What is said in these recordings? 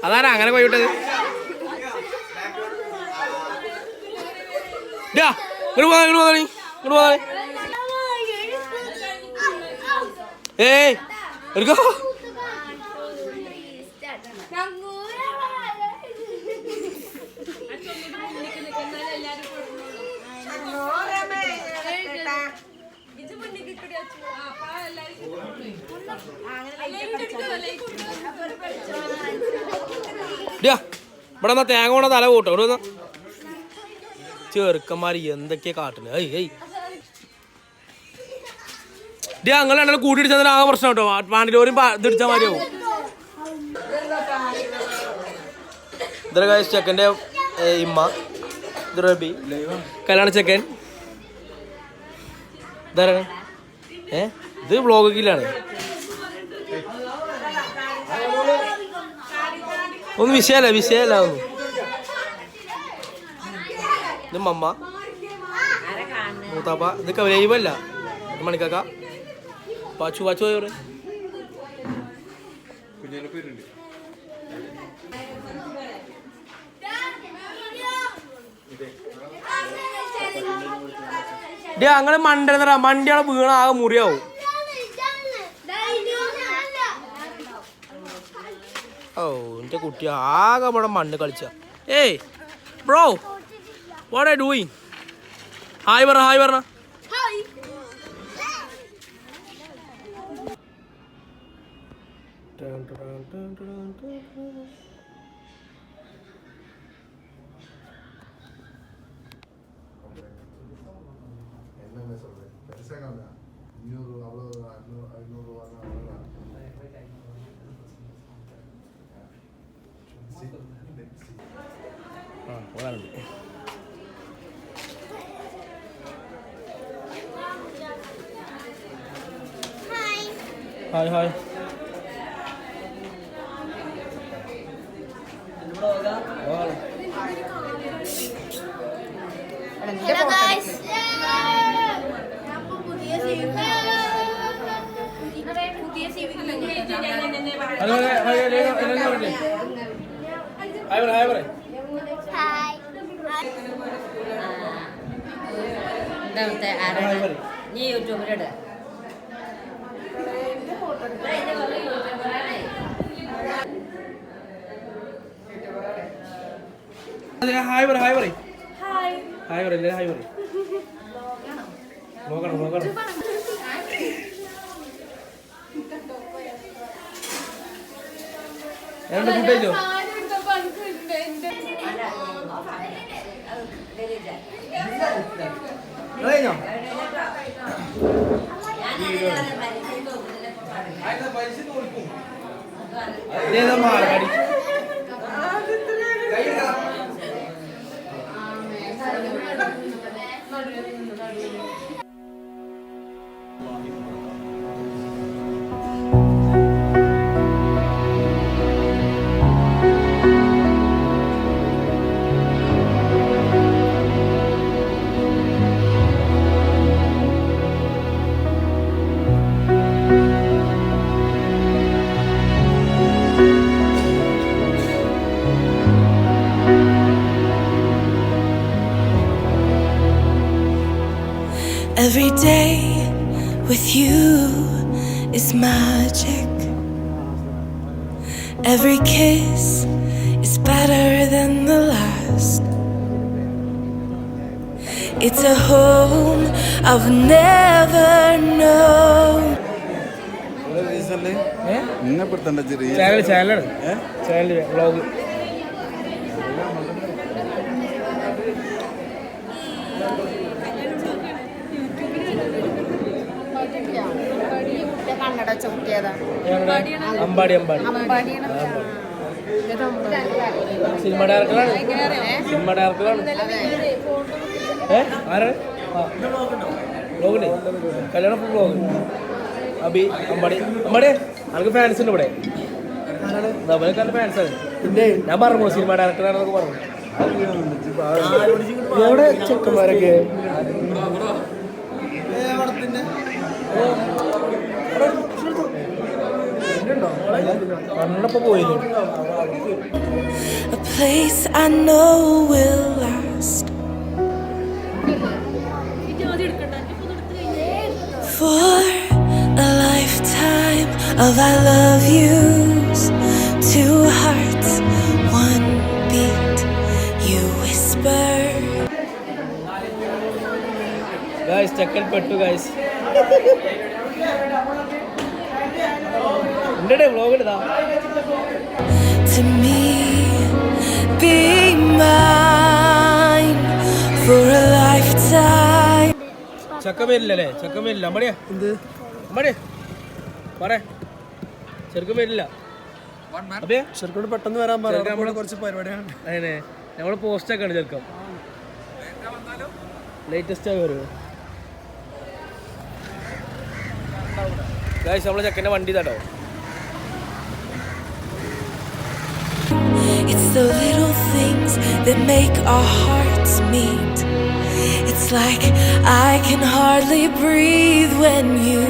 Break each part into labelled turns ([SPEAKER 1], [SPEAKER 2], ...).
[SPEAKER 1] അതാരാ അങ്ങനെ പോയിട്ടത്? ഏയ് എടുക്കോ. ഇവിടെ എന്നാ തേങ്ങ കൊണ്ട തല കൂട്ടോ ഇവിടെ വന്നാ. ചെറുക്കന്മാര് എന്തൊക്കെയാ കാട്ടുന്നത്. അങ്ങനെ രണ്ടാലും കൂട്ടിടിച്ചാൽ ആകെ പ്രശ്നം കേട്ടോ. പാണ്ടിലോരും ഇതിടിച്ചാൽ മതിയാവും. ഇതൊരു ചെക്കൻ്റെ ഇമ്മ, ഇത് റബി കല്യാണ ചെക്കൻ. ഇതാരാണ്? ഇത് വ്ളോഗിലാണ്. ഒന്നും വിഷയമല്ല ഒന്നും. ഇത് മമ്മ, മൂത്താപ്പ. ഇതൊക്കെ ലൈവല്ല. മണിക്കാക്ക പാച്ചു പോയവര്. അങ്ങനെ മണ്ടേന്നറ മണ്ടിയാളെ വീണ ആകെ മുറിയാവും. ഓ എന്റെ കുട്ടി ആകെ ഇവിടെ മണ്ണ് കളിച്ച. ഏയ് bro, what are you doing? Hi പറഞ്ഞ. ഹായ്.
[SPEAKER 2] Hello guys.
[SPEAKER 1] നോക്കണം. ഫുഡോ മാറി.
[SPEAKER 3] Every day with you is magic. Every kiss is better than the last. It's a home I've never known.
[SPEAKER 1] Channel vlog. Ambadi cinema ഡയറക്ടറാണ്. ആരാണ്? വ്ളോഗില്ലേ? കല്യാണ vlog. Abi Ambadi. നമുക്ക് fans ഉണ്ട് ഇവിടെ. പിന്നെ ഞാൻ പറഞ്ഞു സിനിമ ഡയറക്ടറാണെന്നൊക്കെ പറഞ്ഞു.
[SPEAKER 2] എവിടെ ചെക്കന്മാരൊക്കെ
[SPEAKER 1] കണ്ടപ്പോ പോയിരുന്നു.
[SPEAKER 3] A place I know will last for a lifetime of I love yous. Two hearts, one beat, you whisper.
[SPEAKER 1] Guys ചെക്കൻ പെട്ടു ഗായ്സ്. എന്റെ വ്ലോഗ് എടുത്താ
[SPEAKER 3] To me, be mine for a lifetime.
[SPEAKER 1] ചക്ക പേരില്ലല്ലേ? ചക്ക പേരില്ല അമ്മടിയാ.
[SPEAKER 2] എന്ത്
[SPEAKER 1] അമ്മടിയ പറ ചെറുക്കം പേരില്ല. അതെ
[SPEAKER 2] ചെറുക്കോട് പെട്ടെന്ന് വരാൻ പറയാം, കുറച്ച് പരിപാടിയാണ്.
[SPEAKER 1] അതന്നെ നമ്മള് പോസ്റ്റൊക്കെ ആണ് ചെറുക്കം. ലേറ്റസ്റ്റ് ആയി വരുമോ ഗായ്സ്? നമ്മളെ ചെക്കൻ്റെ വണ്ടി തടോ.
[SPEAKER 3] It's the little things that make our hearts meet. It's like I can hardly breathe when you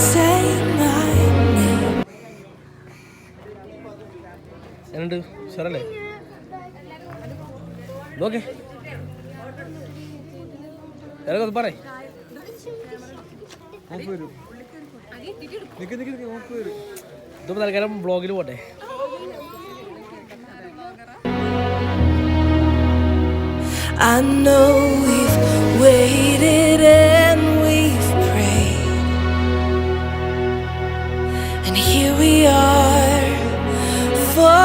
[SPEAKER 3] say my name.
[SPEAKER 1] എന്നുണ്ട് സാറല്ലേ? ഓക്കെ ഇറങ്ങി പറ. ഇതിപ്പോൾ തൽക്കാലം ബ്ലോഗിൽ പോട്ടെ.
[SPEAKER 3] I know we've waited and we've prayed, and here we are for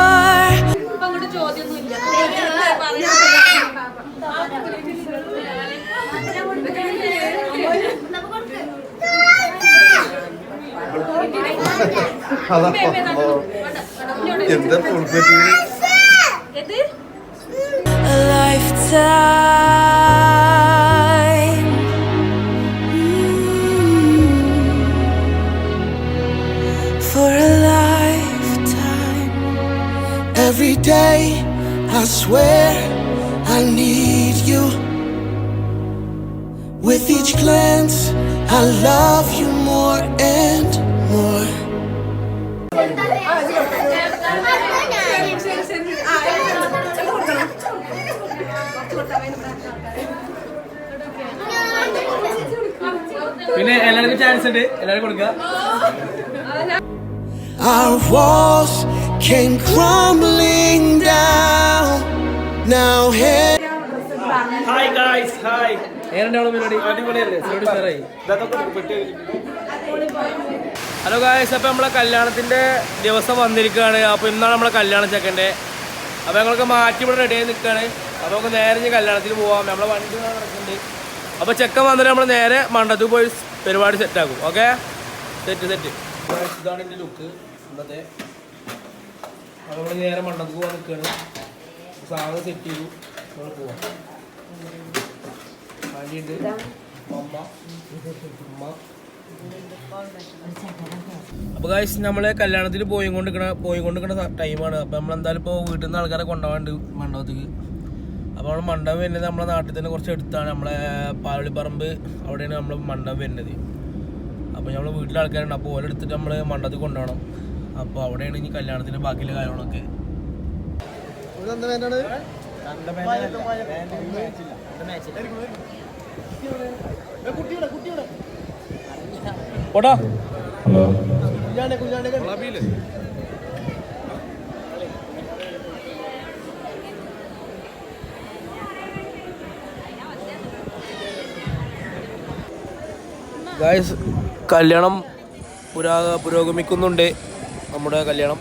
[SPEAKER 3] a lifetime. For a lifetime.
[SPEAKER 4] Every day I swear I need you. With each glance I love you more and more.
[SPEAKER 1] പിന്നെ എല്ലാവർക്കും chance ഉണ്ട്, എല്ലാവരും കൊടുക്കുക.
[SPEAKER 4] Our walls came crumbling down. Now here
[SPEAKER 1] hi guys, hi. എങ്ങനെയുണ്ടാവും പരിപാടി? അടിപൊളിയല്ലേ? Hello guys, അപ്പോൾ നമ്മളെ കല്യാണത്തിൻ്റെ ദിവസം വന്നിരിക്കുകയാണ്. അപ്പോൾ ഇന്നാണ് നമ്മളെ കല്യാണം ചെക്കൻ്റെ. അപ്പോൾ ഞങ്ങൾക്ക് മാറ്റി ഇവിടെ റെഡി ആയി നിൽക്കുകയാണ്. അപ്പോൾ നമുക്ക് നേരെ ഇനി കല്യാണത്തിന് പോവാം. നമ്മളെ വണ്ടി നടക്കുന്നുണ്ട്. അപ്പോൾ ചെക്കൻ വന്നിട്ട് നമ്മൾ നേരെ മണ്ഡപത്തിൽ പോയി പരിപാടി സെറ്റാക്കും. Okay, set. ഇതാണ് എൻ്റെ ലുക്ക് ഇന്നത്തെ. അപ്പോൾ നമ്മൾ നേരെ മണ്ഡപത്തിൽ പോകാൻ നിൽക്കുകയാണ്. സാധനം സെറ്റ് ചെയ്തു, നമ്മൾ പോവാം. വണ്ടിയുണ്ട്, അമ്മ. അപ്പോൾ ഗായ്സ്, നമ്മളെ കല്യാണത്തിൽ പോയിക്കൊണ്ടിരിക്കുന്ന ടൈമാണ്. അപ്പോൾ നമ്മളെന്തായാലും ഇപ്പോൾ വീട്ടിൽ നിന്ന് ആൾക്കാരെ കൊണ്ടുപോകാണ്ട് മണ്ഡപത്തേക്ക്. അപ്പോൾ നമ്മൾ മണ്ഡപം വരുന്നത് നമ്മളെ നാട്ടിൽ തന്നെ കുറച്ച് അടുത്താണ്. നമ്മളെ പാലളിപ്പറമ്പ് അവിടെയാണ് നമ്മൾ മണ്ഡപം വരുന്നത്. അപ്പോൾ നമ്മൾ വീട്ടിലെ ആൾക്കാരുണ്ട്. അപ്പോൾ ഓരോ എടുത്തിട്ട് നമ്മൾ മണ്ഡപത്തിൽ കൊണ്ടുപോകണം. അപ്പോൾ അവിടെയാണ് ഇനി കല്യാണത്തിൻ്റെ ബാക്കിയുള്ള കാര്യങ്ങളൊക്കെ. ഓടാ ഗായ്സ്, കല്യാണം പുരോഗമിക്കുന്നുണ്ട്. നമ്മുടെ കല്യാണം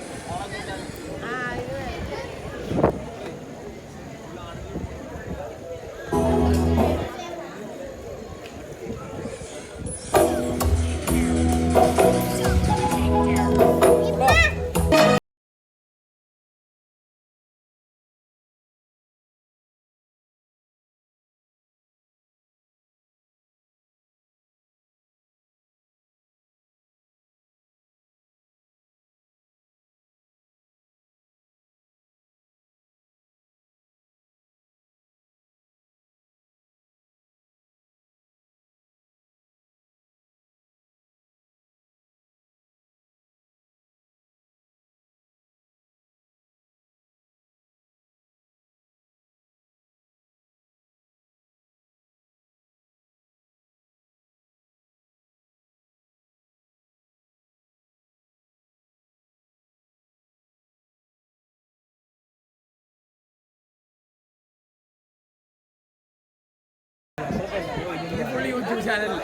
[SPEAKER 1] ചാനലിൽ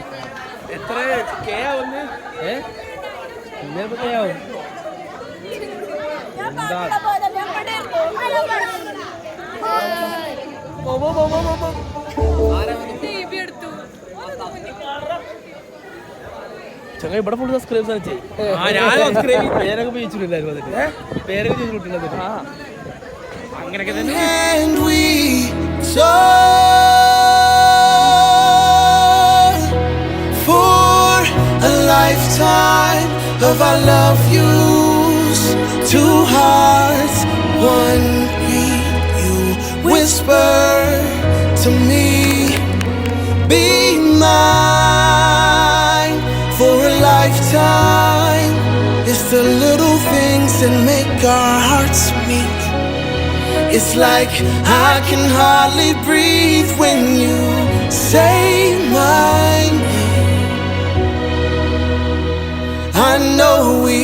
[SPEAKER 1] എത്ര കെ ആവുന്നു ഇന്നിപ്പോ കെ ആവും എന്താ ചങ്ങ ഇവിടെ ഫുൾ സബ്സ്ക്രൈബ് പേരൊക്കെ ഉപയോഗിച്ചിട്ടില്ലായിരുന്നു അതിന് പേരൊക്കെ ചെയ്തിട്ടുള്ളത് അങ്ങനെയൊക്കെ തന്നെ
[SPEAKER 4] And we soar for a lifetime of our love yous. Two hearts, one beat. You whisper to me, be mine for a lifetime. It's the little things that make our hearts meet. It's like I can hardly breathe when you say my name. I know we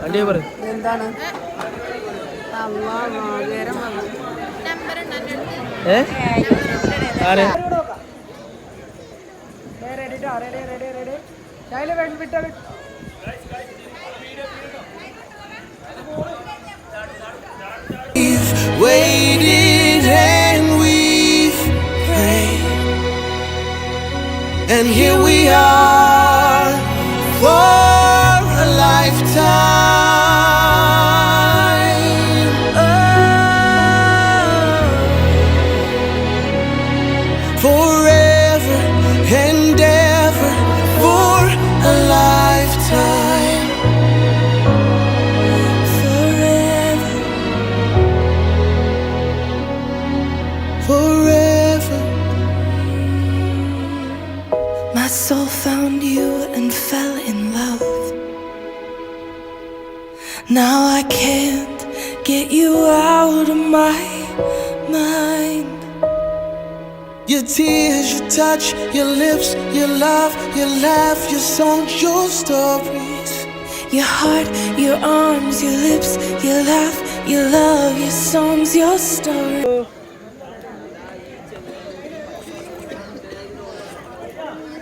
[SPEAKER 1] അല്ലേ പറ ആരെ
[SPEAKER 4] we've waited and we've prayed, and here we are for a lifetime. Forever and ever for a lifetime. Forever.
[SPEAKER 3] My soul found you and fell in love. Now I can't get you out of my mind.
[SPEAKER 4] Your tears, your touch, your lips, your love, your laugh, your songs, your stories.
[SPEAKER 3] Your heart, your arms, your lips, your laugh, your love, your songs, your story.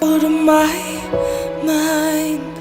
[SPEAKER 3] Out of my mind.